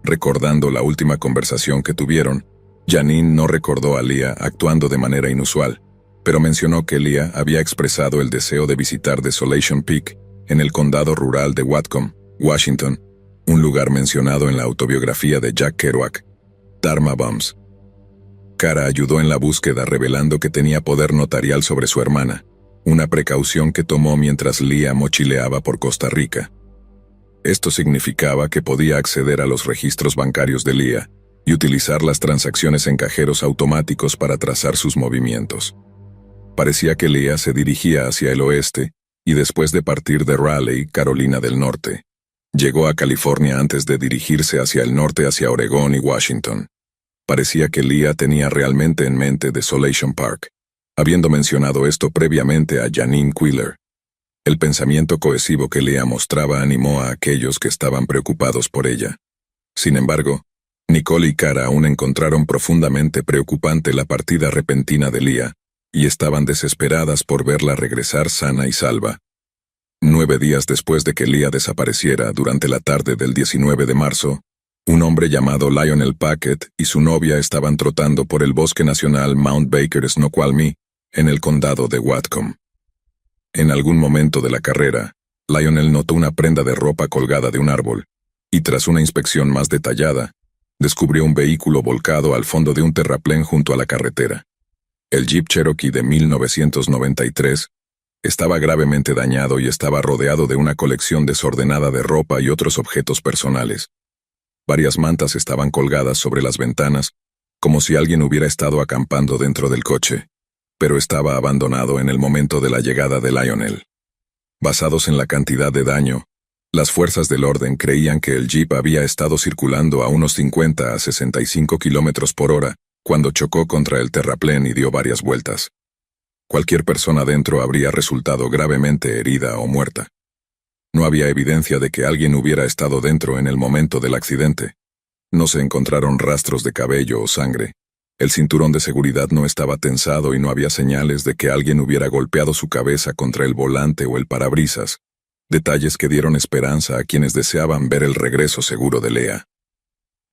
Recordando la última conversación que tuvieron, Janine no recordó a Leah actuando de manera inusual, pero mencionó que Leah había expresado el deseo de visitar Desolation Peak, en el condado rural de Whatcom, Washington, un lugar mencionado en la autobiografía de Jack Kerouac, Dharma Bums. Cara ayudó en la búsqueda revelando que tenía poder notarial sobre su hermana, una precaución que tomó mientras Leah mochileaba por Costa Rica. Esto significaba que podía acceder a los registros bancarios de Leah y utilizar las transacciones en cajeros automáticos para trazar sus movimientos. Parecía que Leah se dirigía hacia el oeste, y después de partir de Raleigh, Carolina del Norte, llegó a California antes de dirigirse hacia el norte hacia Oregón y Washington. Parecía que Leah tenía realmente en mente Desolation Park, habiendo mencionado esto previamente a Janine Quiller. El pensamiento cohesivo que Leah mostraba animó a aquellos que estaban preocupados por ella. Sin embargo, Nicole y Cara aún encontraron profundamente preocupante la partida repentina de Leah, y estaban desesperadas por verla regresar sana y salva. 9 días después de que Leah desapareciera, durante la tarde del 19 de marzo, un hombre llamado Lionel Packett y su novia estaban trotando por el bosque nacional Mount Baker Snoqualmie, en el condado de Whatcom. En algún momento de la carrera, Lionel notó una prenda de ropa colgada de un árbol, y tras una inspección más detallada, descubrió un vehículo volcado al fondo de un terraplén junto a la carretera. El Jeep Cherokee de 1993 estaba gravemente dañado y estaba rodeado de una colección desordenada de ropa y otros objetos personales. Varias mantas estaban colgadas sobre las ventanas, como si alguien hubiera estado acampando dentro del coche, pero estaba abandonado en el momento de la llegada de Lionel. Basados en la cantidad de daño, las fuerzas del orden creían que el Jeep había estado circulando a unos 50 a 65 kilómetros por hora cuando chocó contra el terraplén y dio varias vueltas. Cualquier persona dentro habría resultado gravemente herida o muerta. No había evidencia de que alguien hubiera estado dentro en el momento del accidente. No se encontraron rastros de cabello o sangre. El cinturón de seguridad no estaba tensado y no había señales de que alguien hubiera golpeado su cabeza contra el volante o el parabrisas, detalles que dieron esperanza a quienes deseaban ver el regreso seguro de Leah.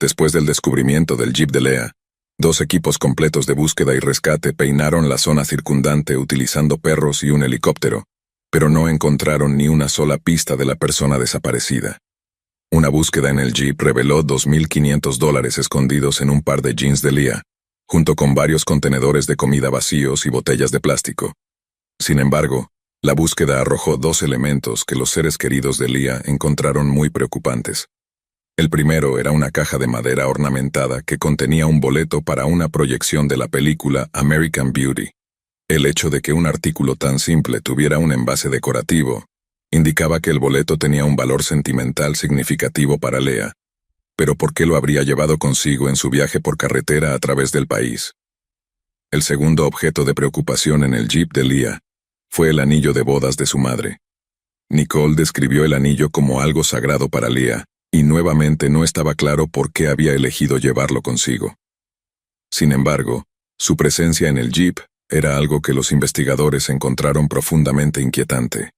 Después del descubrimiento del Jeep de Leah, 2 equipos completos de búsqueda y rescate peinaron la zona circundante utilizando perros y un helicóptero, pero no encontraron ni una sola pista de la persona desaparecida. Una búsqueda en el Jeep reveló $2,500 escondidos en un par de jeans de Leah, junto con varios contenedores de comida vacíos y botellas de plástico. Sin embargo, la búsqueda arrojó 2 elementos que los seres queridos de Leah encontraron muy preocupantes. El primero era una caja de madera ornamentada que contenía un boleto para una proyección de la película American Beauty. El hecho de que un artículo tan simple tuviera un envase decorativo indicaba que el boleto tenía un valor sentimental significativo para Leah. Pero ¿por qué lo habría llevado consigo en su viaje por carretera a través del país? El segundo objeto de preocupación en el Jeep de Leah fue el anillo de bodas de su madre. Nicole describió el anillo como algo sagrado para Leah, y nuevamente no estaba claro por qué había elegido llevarlo consigo. Sin embargo, su presencia en el Jeep era algo que los investigadores encontraron profundamente inquietante.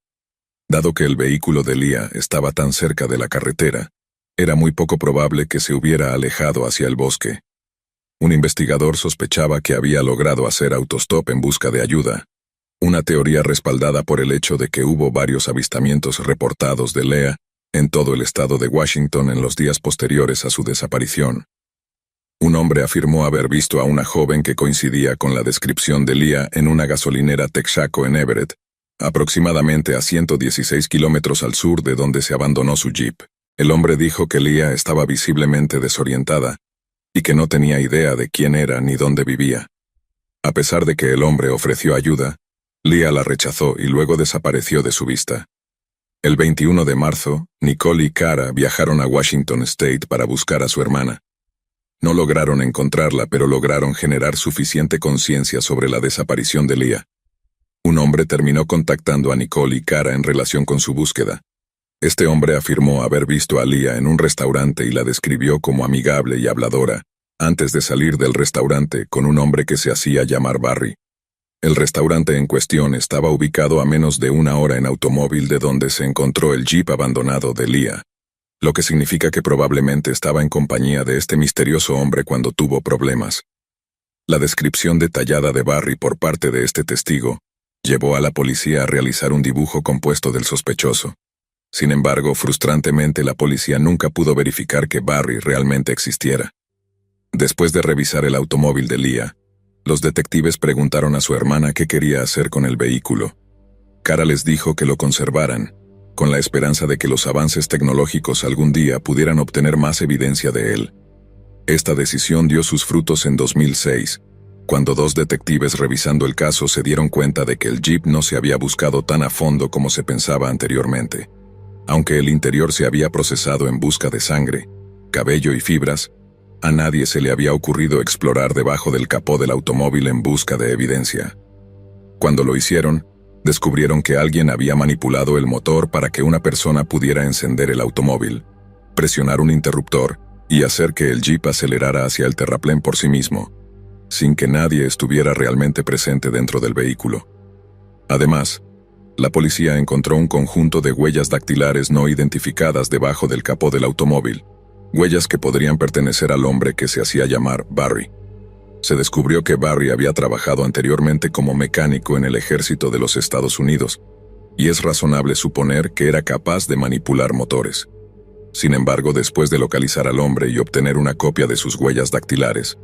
Dado que el vehículo de Leah estaba tan cerca de la carretera, era muy poco probable que se hubiera alejado hacia el bosque. Un investigador sospechaba que había logrado hacer autostop en busca de ayuda, una teoría respaldada por el hecho de que hubo varios avistamientos reportados de Leah en todo el estado de Washington en los días posteriores a su desaparición. Un hombre afirmó haber visto a una joven que coincidía con la descripción de Leah en una gasolinera Texaco en Everett, aproximadamente a 116 kilómetros al sur de donde se abandonó su Jeep. El hombre dijo que Leah estaba visiblemente desorientada y que no tenía idea de quién era ni dónde vivía. A pesar de que el hombre ofreció ayuda, Leah la rechazó y luego desapareció de su vista. El 21 de marzo, Nicole y Cara viajaron a Washington State para buscar a su hermana. No lograron encontrarla, pero lograron generar suficiente conciencia sobre la desaparición de Leah. Un hombre terminó contactando a Nicole y Cara en relación con su búsqueda. Este hombre afirmó haber visto a Leah en un restaurante y la describió como amigable y habladora, antes de salir del restaurante con un hombre que se hacía llamar Barry. El restaurante en cuestión estaba ubicado a menos de 1 hora en automóvil de donde se encontró el Jeep abandonado de Leah, lo que significa que probablemente estaba en compañía de este misterioso hombre cuando tuvo problemas. La descripción detallada de Barry por parte de este testigo llevó a la policía a realizar un dibujo compuesto del sospechoso. Sin embargo, frustrantemente la policía nunca pudo verificar que Barry realmente existiera. Después de revisar el automóvil de Leah, los detectives preguntaron a su hermana qué quería hacer con el vehículo. Cara les dijo que lo conservaran, con la esperanza de que los avances tecnológicos algún día pudieran obtener más evidencia de él. Esta decisión dio sus frutos en 2006, cuando dos detectives revisando el caso se dieron cuenta de que el jeep no se había buscado tan a fondo como se pensaba anteriormente. Aunque el interior se había procesado en busca de sangre, cabello y fibras, a nadie se le había ocurrido explorar debajo del capó del automóvil en busca de evidencia. Cuando lo hicieron, descubrieron que alguien había manipulado el motor para que una persona pudiera encender el automóvil, presionar un interruptor y hacer que el jeep acelerara hacia el terraplén por sí mismo, sin que nadie estuviera realmente presente dentro del vehículo. Además, la policía encontró un conjunto de huellas dactilares no identificadas debajo del capó del automóvil, huellas que podrían pertenecer al hombre que se hacía llamar Barry. Se descubrió que Barry había trabajado anteriormente como mecánico en el ejército de los Estados Unidos, y es razonable suponer que era capaz de manipular motores. Sin embargo, después de localizar al hombre y obtener una copia de sus huellas dactilares,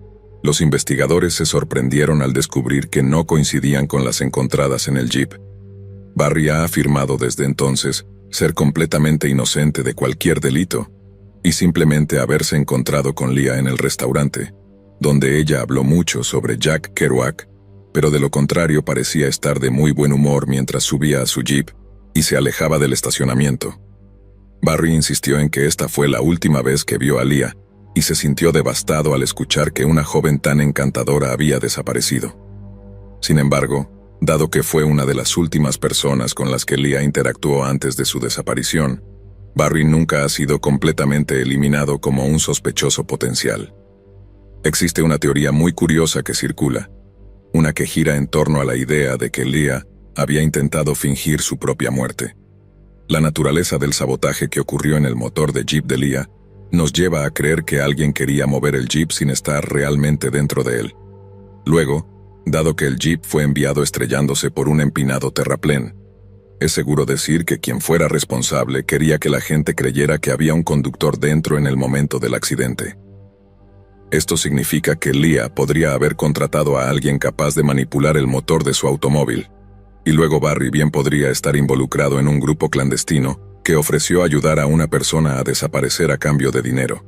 los investigadores se sorprendieron al descubrir que no coincidían con las encontradas en el jeep. Barry ha afirmado desde entonces ser completamente inocente de cualquier delito, y simplemente haberse encontrado con Leah en el restaurante, donde ella habló mucho sobre Jack Kerouac, pero de lo contrario parecía estar de muy buen humor mientras subía a su jeep y se alejaba del estacionamiento. Barry insistió en que esta fue la última vez que vio a Leah, y se sintió devastado al escuchar que una joven tan encantadora había desaparecido. Sin embargo, dado que fue una de las últimas personas con las que Leah interactuó antes de su desaparición, Barry nunca ha sido completamente eliminado como un sospechoso potencial. Existe una teoría muy curiosa que circula, una que gira en torno a la idea de que Leah había intentado fingir su propia muerte. La naturaleza del sabotaje que ocurrió en el motor de jeep de Leah nos lleva a creer que alguien quería mover el jeep sin estar realmente dentro de él. Luego, dado que el jeep fue enviado estrellándose por un empinado terraplén, es seguro decir que quien fuera responsable quería que la gente creyera que había un conductor dentro en el momento del accidente. Esto significa que Leah podría haber contratado a alguien capaz de manipular el motor de su automóvil, y luego Barry bien podría estar involucrado en un grupo clandestino que ofreció ayudar a una persona a desaparecer a cambio de dinero.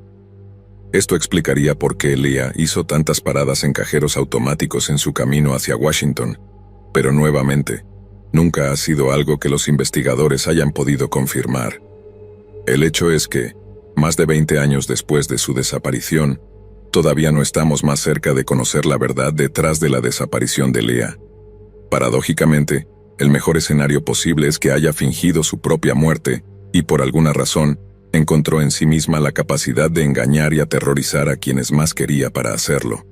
Esto explicaría por qué Leah hizo tantas paradas en cajeros automáticos en su camino hacia Washington, pero nuevamente, nunca ha sido algo que los investigadores hayan podido confirmar. El hecho es que, más de 20 años después de su desaparición, todavía no estamos más cerca de conocer la verdad detrás de la desaparición de Leah. Paradójicamente, el mejor escenario posible es que haya fingido su propia muerte y, por alguna razón, encontró en sí misma la capacidad de engañar y aterrorizar a quienes más quería para hacerlo.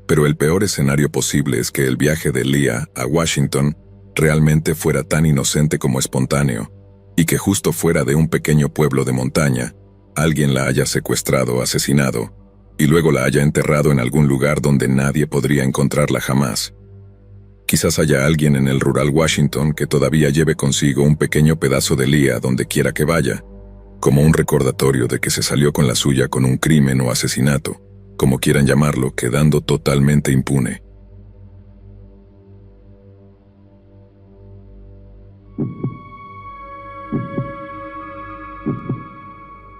Pero el peor escenario posible es que el viaje de Leah a Washington realmente fuera tan inocente como espontáneo, y que justo fuera de un pequeño pueblo de montaña, alguien la haya secuestrado o asesinado, y luego la haya enterrado en algún lugar donde nadie podría encontrarla jamás. Quizás haya alguien en el rural Washington que todavía lleve consigo un pequeño pedazo de Leah donde quiera que vaya, como un recordatorio de que se salió con la suya con un crimen o asesinato, como quieran llamarlo, quedando totalmente impune.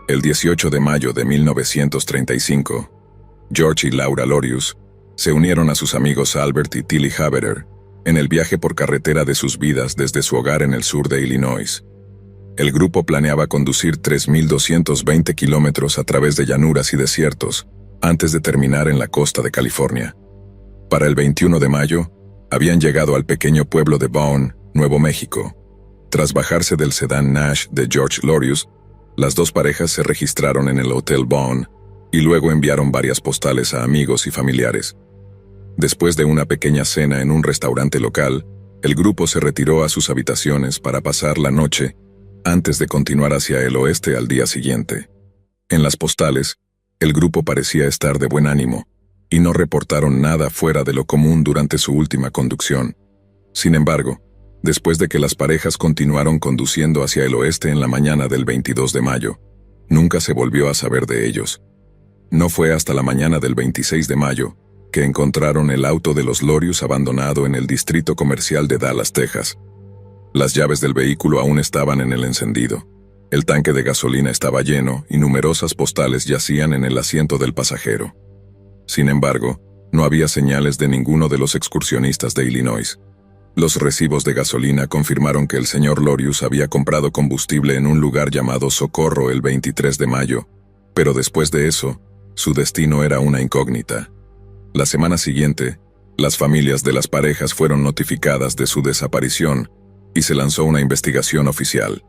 El 18 de mayo de 1935, George y Laura Lorius se unieron a sus amigos Albert y Tilly Haberer en el viaje por carretera de sus vidas desde su hogar en el sur de Illinois. El grupo planeaba conducir 3.220 kilómetros a través de llanuras y desiertos antes de terminar en la costa de California. Para el 21 de mayo, habían llegado al pequeño pueblo de Boone, Nuevo México. Tras bajarse del sedán Nash de George Lorius, las dos parejas se registraron en el Hotel Boone y luego enviaron varias postales a amigos y familiares. Después de una pequeña cena en un restaurante local, el grupo se retiró a sus habitaciones para pasar la noche antes de continuar hacia el oeste al día siguiente. En las postales, el grupo parecía estar de buen ánimo y no reportaron nada fuera de lo común durante su última conducción. Sin embargo, después de que las parejas continuaron conduciendo hacia el oeste en la mañana del 22 de mayo, nunca se volvió a saber de ellos. No fue hasta la mañana del 26 de mayo que encontraron el auto de los Lorius abandonado en el distrito comercial de Dallas, Texas. Las llaves del vehículo aún estaban en el encendido. El tanque de gasolina estaba lleno y numerosas postales yacían en el asiento del pasajero. Sin embargo, No había señales de ninguno de los excursionistas de Illinois. Los recibos de gasolina confirmaron que el señor Lorius había comprado combustible en un lugar llamado Socorro el 23 de mayo, pero después de eso, su destino era una incógnita. La semana siguiente, las familias de las parejas fueron notificadas de su desaparición y se lanzó una investigación oficial.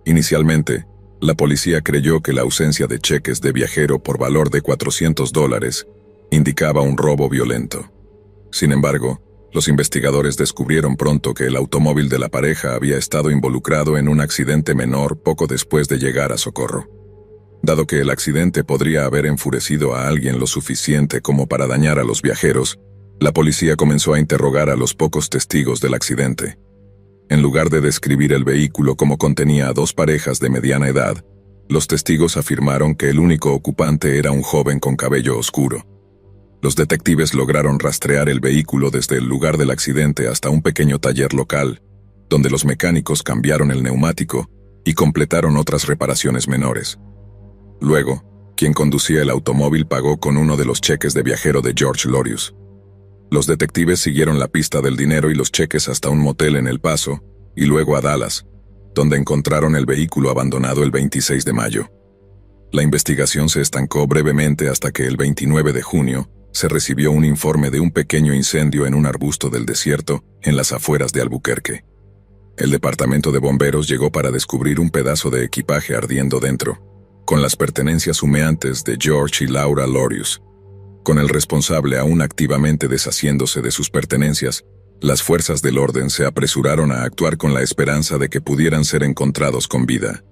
Inicialmente, la policía creyó que la ausencia de cheques de viajero por valor de $400 indicaba un robo violento. Sin embargo, los investigadores descubrieron pronto que el automóvil de la pareja había estado involucrado en un accidente menor poco después de llegar a Socorro. Dado que el accidente podría haber enfurecido a alguien lo suficiente como para dañar a los viajeros, la policía comenzó a interrogar a los pocos testigos del accidente. En lugar de describir el vehículo como contenía a dos parejas de mediana edad, los testigos afirmaron que el único ocupante era un joven con cabello oscuro. Los detectives lograron rastrear el vehículo desde el lugar del accidente hasta un pequeño taller local, donde los mecánicos cambiaron el neumático y completaron otras reparaciones menores. Luego, quien conducía el automóvil pagó con uno de los cheques de viajero de George Lorius. Los detectives siguieron la pista del dinero y los cheques hasta un motel en El Paso, y luego a Dallas, donde encontraron el vehículo abandonado el 26 de mayo. La investigación se estancó brevemente hasta que el 29 de junio, se recibió un informe de un pequeño incendio en un arbusto del desierto en las afueras de Albuquerque. El departamento de bomberos llegó para descubrir un pedazo de equipaje ardiendo dentro, con las pertenencias humeantes de George y Laura Lorius. Con el responsable aún activamente deshaciéndose de sus pertenencias, las fuerzas del orden se apresuraron a actuar con la esperanza de que pudieran ser encontrados con vida.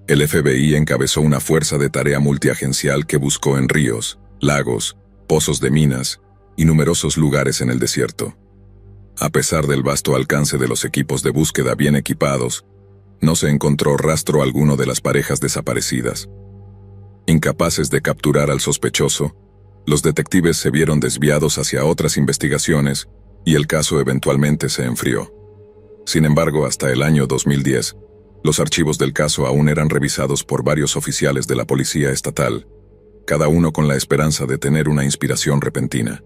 El FBI encabezó una fuerza de tarea multiagencial que buscó en ríos, lagos, pozos de minas y numerosos lugares en el desierto. A pesar del vasto alcance de los equipos de búsqueda bien equipados, no se encontró rastro alguno de las parejas desaparecidas. Incapaces de capturar al sospechoso, los detectives se vieron desviados hacia otras investigaciones y el caso eventualmente se enfrió. Sin embargo, hasta el año 2010, los archivos del caso aún eran revisados por varios oficiales de la policía estatal, cada uno con la esperanza de tener una inspiración repentina.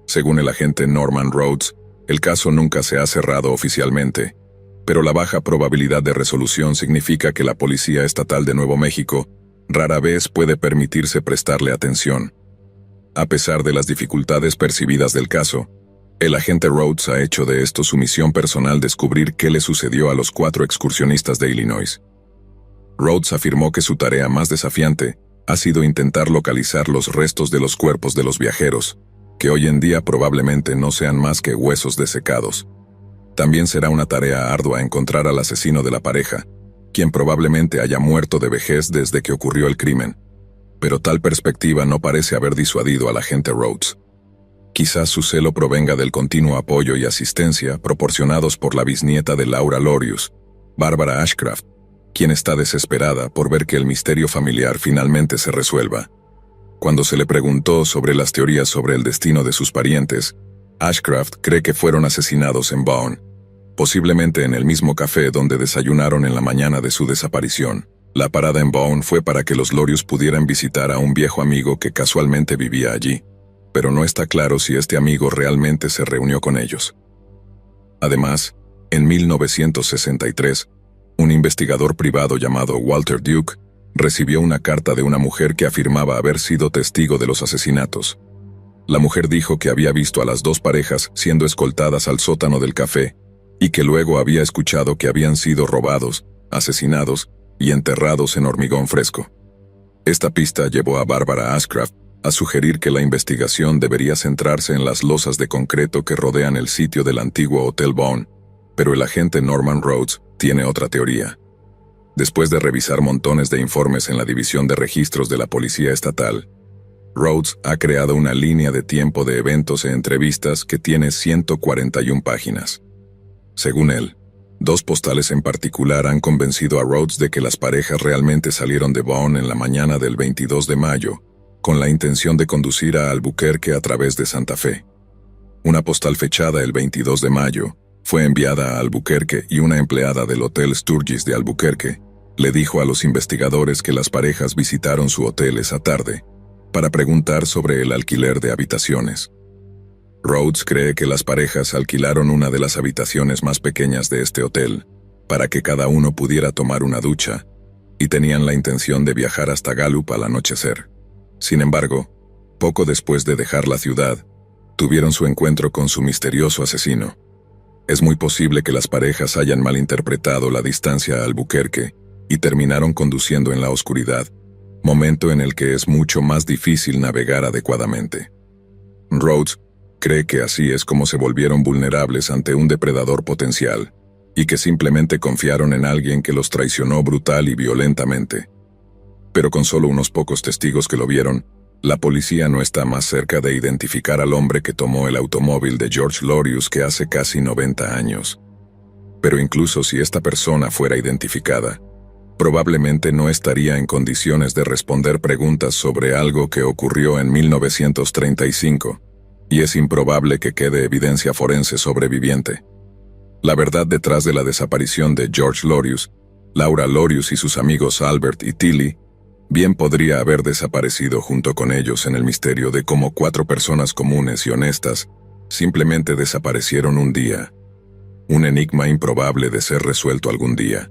Según el agente Norman Rhodes, el caso nunca se ha cerrado oficialmente, pero la baja probabilidad de resolución significa que la Policía Estatal de Nuevo México rara vez puede permitirse prestarle atención. A pesar de las dificultades percibidas del caso, el agente Rhodes ha hecho de esto su misión personal descubrir qué le sucedió a los 4 excursionistas de Illinois. Rhodes afirmó que su tarea más desafiante ha sido intentar localizar los restos de los cuerpos de los viajeros, que hoy en día probablemente no sean más que huesos desecados. También será una tarea ardua encontrar al asesino de la pareja, quien probablemente haya muerto de vejez desde que ocurrió el crimen. Pero tal perspectiva no parece haber disuadido al agente Rhodes. Quizás su celo provenga del continuo apoyo y asistencia proporcionados por la bisnieta de Laura Lorius, Barbara Ashcraft, quien está desesperada por ver que el misterio familiar finalmente se resuelva. Cuando se le preguntó sobre las teorías sobre el destino de sus parientes, Ashcraft cree que fueron asesinados en Vaughn, posiblemente en el mismo café donde desayunaron en la mañana de su desaparición. La parada en Vaughn fue para que los Lorius pudieran visitar a un viejo amigo que casualmente vivía allí, pero no está claro si este amigo realmente se reunió con ellos. Además, en 1963, un investigador privado llamado Walter Duke recibió una carta de una mujer que afirmaba haber sido testigo de los asesinatos. La mujer dijo que había visto a las 2 parejas siendo escoltadas al sótano del café y que luego había escuchado que habían sido robados, asesinados y enterrados en hormigón fresco. Esta pista llevó a Barbara Ashcraft a sugerir que la investigación debería centrarse en las losas de concreto que rodean el sitio del antiguo Hotel Vaughn, pero el agente Norman Rhodes tiene otra teoría. Después de revisar montones de informes en la División de Registros de la Policía Estatal, Rhodes ha creado una línea de tiempo de eventos e entrevistas que tiene 141 páginas. Según él, 2 postales en particular han convencido a Rhodes de que las parejas realmente salieron de Vaughn en la mañana del 22 de mayo, con la intención de conducir a Albuquerque a través de Santa Fe. Una postal fechada el 22 de mayo fue enviada a Albuquerque y una empleada del Hotel Sturgis de Albuquerque le dijo a los investigadores que las parejas visitaron su hotel esa tarde, para preguntar sobre el alquiler de habitaciones. Rhodes cree que las parejas alquilaron una de las habitaciones más pequeñas de este hotel, para que cada uno pudiera tomar una ducha, y tenían la intención de viajar hasta Gallup al anochecer. Sin embargo, poco después de dejar la ciudad, tuvieron su encuentro con su misterioso asesino. Es muy posible que las parejas hayan malinterpretado la distancia a Albuquerque y terminaron conduciendo en la oscuridad, momento en el que es mucho más difícil navegar adecuadamente. Rhodes cree que así es como se volvieron vulnerables ante un depredador potencial, y que simplemente confiaron en alguien que los traicionó brutal y violentamente. Pero con solo unos pocos testigos que lo vieron, la policía no está más cerca de identificar al hombre que tomó el automóvil de George Lorius que hace casi 90 años. Pero incluso si esta persona fuera identificada, probablemente no estaría en condiciones de responder preguntas sobre algo que ocurrió en 1935, y es improbable que quede evidencia forense sobreviviente. La verdad detrás de la desaparición de George Lorius, Laura Lorius y sus amigos Albert y Tilly, bien podría haber desaparecido junto con ellos en el misterio de cómo 4 personas comunes y honestas simplemente desaparecieron un día. Un enigma improbable de ser resuelto algún día.